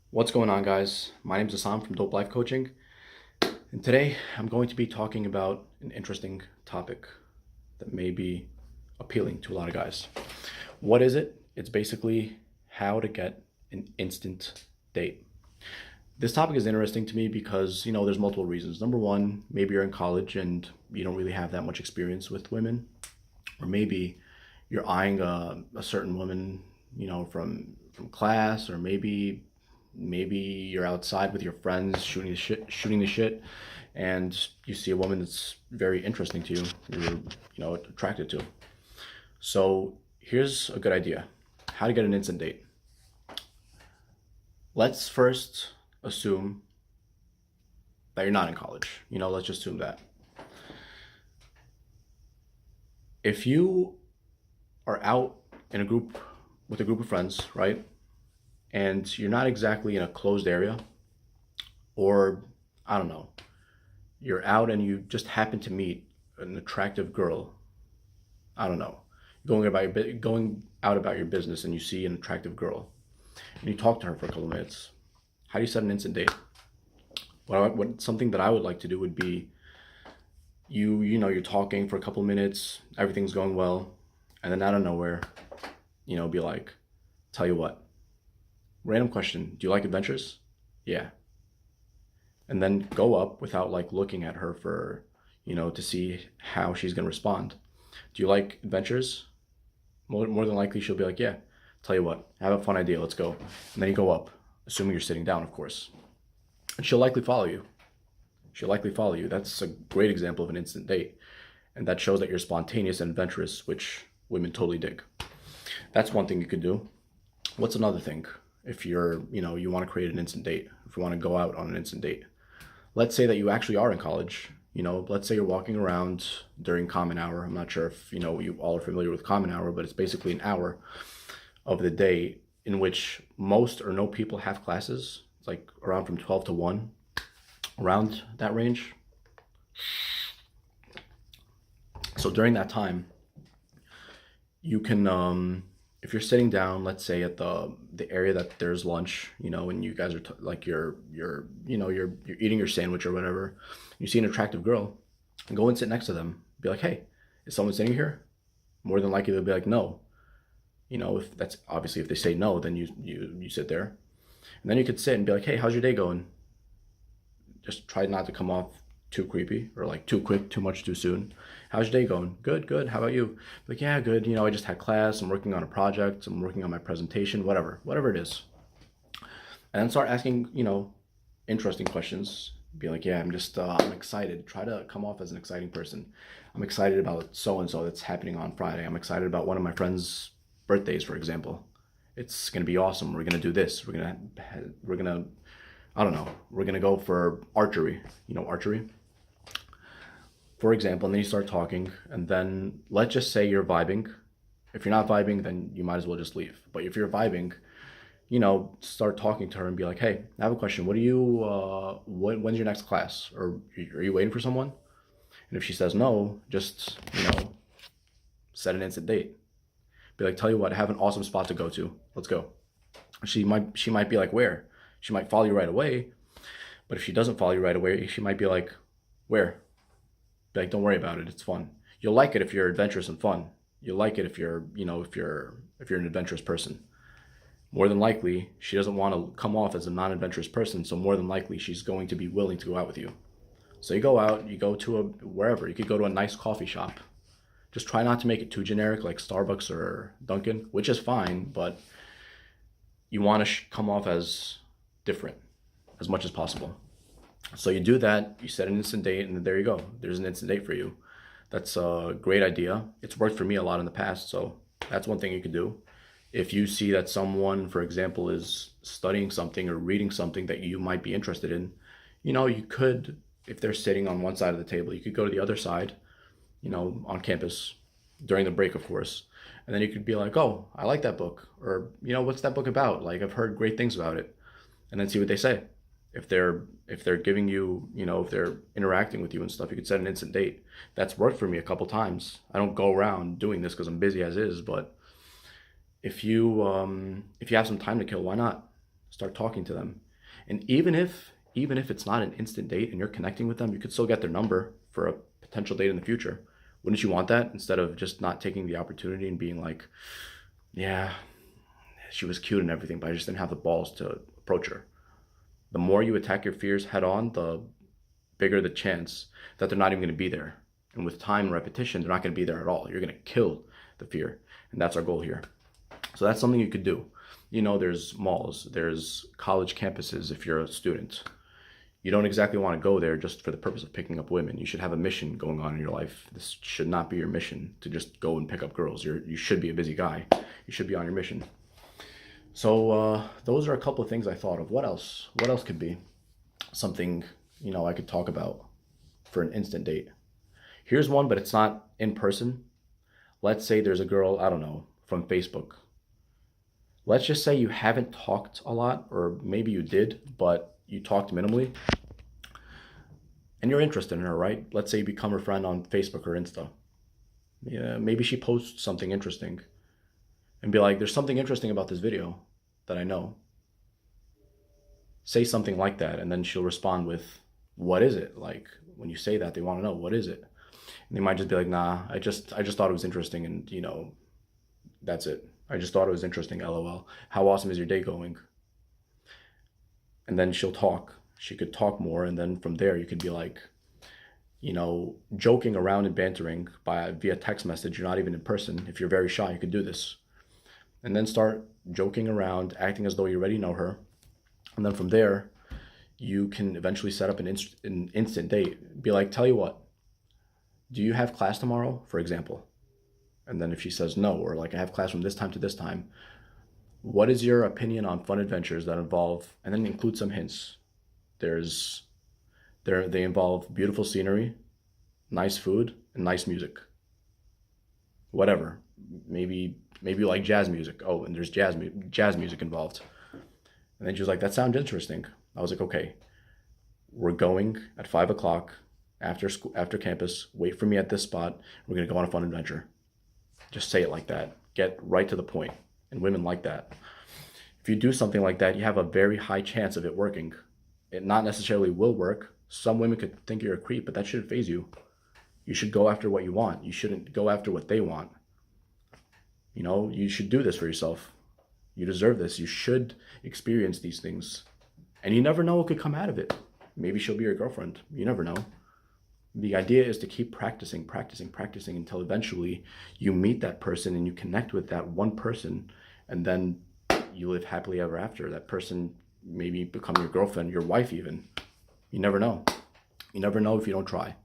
What's going on, guys? My name is Assam from Dope Life Coaching, and today I'm going to be talking about an interesting topic that may be appealing to a lot of guys. What is it? It's basically how to get an instant date. This topic is interesting to me because, there's multiple reasons. Number one, maybe you're in college and you don't really have that much experience with women, or maybe you're eyeing a certain woman, from class, or maybe you're outside with your friends shooting the shit, and you see a woman that's very interesting to you. You're attracted to. So here's a good idea: how to get an instant date. Let's first assume that you're not in college. Let's just assume that if you are out in a group with a group of friends, right? And you're not exactly in a closed area, or I don't know, you're out and you just happen to meet an attractive girl. I don't know, going out about your business, and you see an attractive girl and you talk to her for a couple of minutes. How do you set an instant date? What something that I would like to do would be, you're talking for a couple of minutes, everything's going well, and then out of nowhere, be like, tell you what, random question, do you like adventures? Yeah. And then go up without like looking at her for, to see how she's going to respond. Do you like adventures? More than likely she'll be like, yeah. Tell you what, I have a fun idea, let's go. And then you go up, assuming you're sitting down, of course. And she'll likely follow you. That's a great example of an instant date. And that shows that you're spontaneous and adventurous, which women totally dig. That's one thing you could do. What's another thing? If you want to create an instant date, if you want to go out on an instant date, let's say that you actually are in college. Let's say you're walking around during common hour. I'm not sure if you all are familiar with common hour, but it's basically an hour of the day in which most or no people have classes. It's like around from 12 to 1, around that range. So during that time, you can, if you're sitting down, let's say at the area that there's lunch, and you guys are like you're eating your sandwich or whatever, you see an attractive girl, and go and sit next to them. Be like, hey, is someone sitting here? More than likely they'll be like, no. If that's obviously, if they say no, then you sit there, and then you could sit and be like, hey, how's your day going? Just try not to come off too creepy or like too quick, too much, too soon. How's your day going? Good, good. How about you? Like, yeah, good. I just had class. I'm working on a project. I'm working on my presentation, whatever it is. And then start asking, interesting questions. Be like, yeah, I'm excited. Try to come off as an exciting person. I'm excited about so and so that's happening on Friday. I'm excited about one of my friends' birthdays, for example. It's gonna be awesome. We're gonna do this. We're gonna I don't know. We're gonna go for archery. Archery, for example. And then you start talking, and then let's just say you're vibing. If you're not vibing, then you might as well just leave. But if you're vibing, start talking to her and be like, hey, I have a question. What do you, when's your next class? Or are you waiting for someone? And if she says no, just, set an instant date. Be like, tell you what, I have an awesome spot to go to. Let's go. She might be like, where? She might follow you right away. But if she doesn't follow you right away, she might be like, where? Be like, don't worry about it. It's fun. You'll like it if you're adventurous and fun. You'll like it if you're, if you're an adventurous person. More than likely, she doesn't want to come off as a non-adventurous person, so more than likely she's going to be willing to go out with you. So you go out, you go to wherever. You could go to a nice coffee shop. Just try not to make it too generic like Starbucks or Dunkin', which is fine, but you want to come off as different as much as possible. So you do that, you set an instant date, and there you go. There's an instant date for you. That's a great idea. It's worked for me a lot in the past, so that's one thing you could do. If you see that someone, for example, is studying something or reading something that you might be interested in, you could, if they're sitting on one side of the table, you could go to the other side, on campus during the break, of course. And then you could be like, oh, I like that book. Or, what's that book about? Like, I've heard great things about it. And then see what they say. If they're giving you, if they're interacting with you and stuff, you could set an instant date. That's worked for me a couple times. I don't go around doing this because I'm busy as is, but if you have some time to kill, why not? Start talking to them. And even if it's not an instant date and you're connecting with them, you could still get their number for a potential date in the future. Wouldn't you want that, instead of just not taking the opportunity and being like, yeah, she was cute and everything, but I just didn't have the balls to approach her. The more you attack your fears head on, the bigger the chance that they're not even going to be there. And with time and repetition, they're not going to be there at all. You're going to kill the fear. And that's our goal here. So that's something you could do. There's malls, there's college campuses if you're a student. You don't exactly want to go there just for the purpose of picking up women. You should have a mission going on in your life. This should not be your mission to just go and pick up girls. You should be a busy guy. You should be on your mission. So those are a couple of things I thought of. What else? What else could be something, I could talk about for an instant date? Here's one, but it's not in person. Let's say there's a girl, I don't know, from Facebook. Let's just say you haven't talked a lot, or maybe you did, but you talked minimally, and you're interested in her, right? Let's say you become her friend on Facebook or Insta. Yeah, maybe she posts something interesting and be like, there's something interesting about this video that I know. Say something like that, and then she'll respond with, what is it? Like, when you say that, they want to know, what is it? And they might just be like, nah, I just thought it was interesting, and that's it. I just thought it was interesting, LOL. How awesome is your day going? And then she'll talk. She could talk more, and then from there you could be like, joking around and bantering via text message. You're not even in person. If you're very shy, you could do this. And then start joking around, acting as though you already know her. And then from there, you can eventually set up an instant date. Be like, tell you what, do you have class tomorrow, for example? And then if she says no, or like, I have class from this time to this time, what is your opinion on fun adventures that involve, and then include some hints. They involve beautiful scenery, nice food, and nice music. Whatever. Maybe you like jazz music. Oh, and there's jazz music involved. And then she was like, that sounds interesting. I was like, okay, we're going at 5:00 after campus. Wait for me at this spot. We're going to go on a fun adventure. Just say it like that. Get right to the point. And women like that. If you do something like that, you have a very high chance of it working. It not necessarily will work. Some women could think you're a creep, but that shouldn't faze you. You should go after what you want. You shouldn't go after what they want. You should do this for yourself. You deserve this. You should experience these things. And you never know what could come out of it. Maybe she'll be your girlfriend. You never know. The idea is to keep practicing until eventually you meet that person and you connect with that one person, and then you live happily ever after. That person maybe become your girlfriend, your wife even. You never know. You never know if you don't try.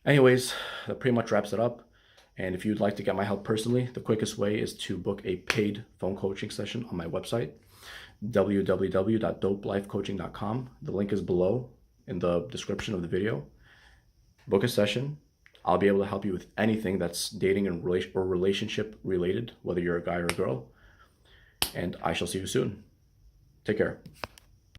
Anyways, that pretty much wraps it up. And if you'd like to get my help personally, the quickest way is to book a paid phone coaching session on my website, www.dopelifecoaching.com. The link is below in the description of the video. Book a session. I'll be able to help you with anything that's dating and relationship related, whether you're a guy or a girl. And I shall see you soon. Take care.